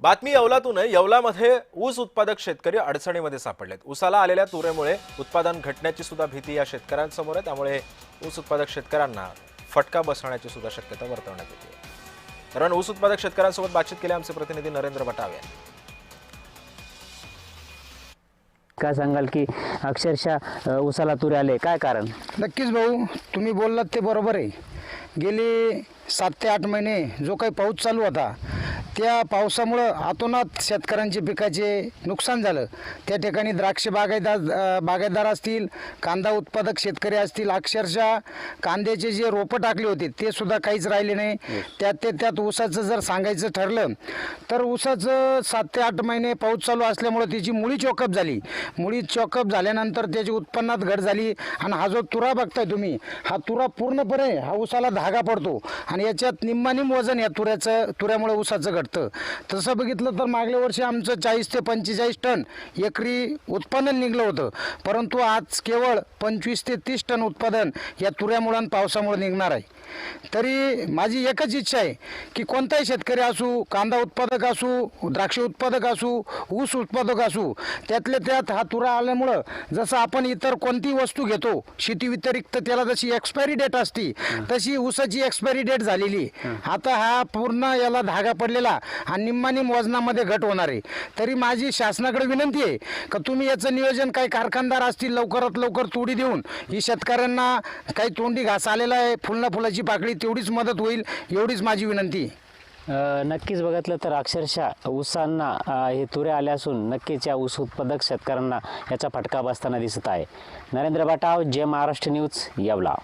बातमी येवलातून आहे। येवलामध्ये ऊस उत्पादक शेतकरी अडचणीमध्ये सापडलेत। ऊसाला आलेल्या तुरेमुळे उत्पादन घटण्याची सुद्धा भीती या शेतकऱ्यांसमोर आहे। त्यामुळे ऊस उत्पादक शेतकऱ्यांना फटका बसण्याची सुद्धा शक्यता वर्तवण्यात येते। कारण ऊस उत्पादक शेतकऱ्यांसोबत बातचीत केली आमचे प्रतिनिधी नरेंद्र बटावे। काय सांगाल की अक्षरशः ऊसाला तुरे आले, काय कारण? नक्कीच भाऊ, तुम्ही बोललात ते बरोबर आहे। गेले 7 ते 8 महिने जो काही पाऊस चालू होता त्या पावसामुळं अतोनात शेतकऱ्यांचे पिकाचे नुकसान झालं। त्या ठिकाणी द्राक्ष बागायतदार असतील, कांदा उत्पादक शेतकरी असतील, अक्षरशः कांद्याचे जे रोपं टाकले होते ते सुद्धा काहीच राहिले नाही। त्यात ऊसाचं जर सांगायचं ठरलं तर ऊसाचं 7 ते 8 महिने पाऊस चालू असल्यामुळं त्याची मुळी चॉकअप झाली। मुळी चॉकअप झाल्यानंतर त्याची उत्पन्नात घट झाली आणि हा जो तुरा बघताय तुम्ही, हा तुरा पूर्णपणे हा ऊसाला धागा पडतो आणि याच्यात निम्मानिम वजन या तुऱ्यामुळे ऊसाचं घटतं। तसं बघितलं तर मागल्या वर्षी आमचं 40 ते 45 टन एकरी उत्पादन निघलं होतं, परंतु आज केवळ 25 ते 30 टन उत्पादन या तुऱ्यामुळे आणि पावसामुळे निघणार आहे। तरी माझी एकच इच्छा आहे की कोणताही शेतकरी असू, कांदा उत्पादक असू, द्राक्ष उत्पादक असू, ऊस उत्पादक असू, त्यातल्या त्यात हा तुरा आल्यामुळं जसं आपण इतर कोणती वस्तू घेतो शेती व्यतिरिक्त त्याला जशी एक्सपायरी डेट असती तशी ऊसाची एक्सपायरी डेट झालेली। आता हा पूर्ण याला धागा पडलेला आणि निम्मानिम वजनामध्ये घट होणार आहे। तरी माझी शासनाकडे विनंती आहे का तुम्ही याचं नियोजन, काही कारखानदार असतील लवकरात लवकर तोडी देऊन ही शेतकऱ्यांना काही तोंडी घास आलेला आहे, फुलची पाकळी तेवढीच मदत होईल, एवढीच माझी विनंती। नक्कीच बघितलं तर अक्षरशः ऊसांना हे तुरे आले असून नक्कीच या ऊस उत्पादक शेतकऱ्यांना याचा फटका बसताना दिसत आहे। नरेंद्र बटाव, जय महाराष्ट्र न्यूज, येवला।